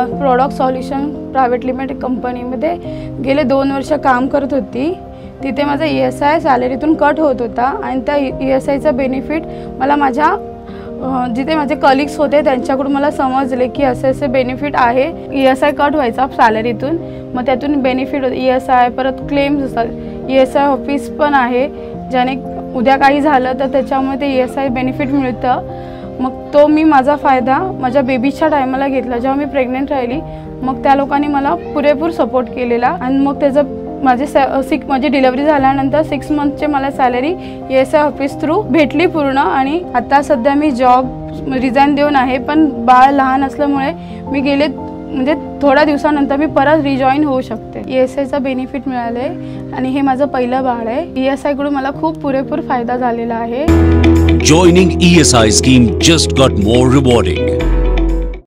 Product solution private limited कंपनीमध्ये गेले 2 वर्ष काम करत होती। तिथे माझा ESI सॅलरीतून कट होत होता आणि त्या ESIचा बेनिफिट मला माझ्या जिथे माझे कलिग्स होते त्यांच्याकडून मला समजले की असे बेनिफिट आहे। ESI कट व्हायचा सॅलरीतून, मग त्यातून बेनिफिट ESI परत क्लेम्स असतात, ESI ऑफिस पण आहे ज्याने उद्या काही झालं तर त्याच्यामुळे ते ESI बेनिफिट मिळतं। मग तो मी माझा फायदा माझ्या बेबीच्या टायमाला घेतला जेव्हा मी प्रेग्नंट राहिली। मग त्या लोकांनी मला पुरेपूर सपोर्ट केलेला आणि मग त्याचं माझी डिलिव्हरी झाल्यानंतर 6 मंथचे मला सॅलरी ESI ऑफिस थ्रू भेटली पूर्ण। आणि आता सध्या मी जॉब रिझाईन देऊन आहे, पण बाळ लहान असल्यामुळे मी गेले म्हणजे थोड्या दिवसानंतर मी परत रिजॉईन होऊ शकते। ESIचा बेनिफिट मिळाले आणि हे माझं पहिलं बाळ आहे। ESI कडून मला खूप पुरेपूर फायदा झालेला आहे। Joining ESI scheme just got more rewarding.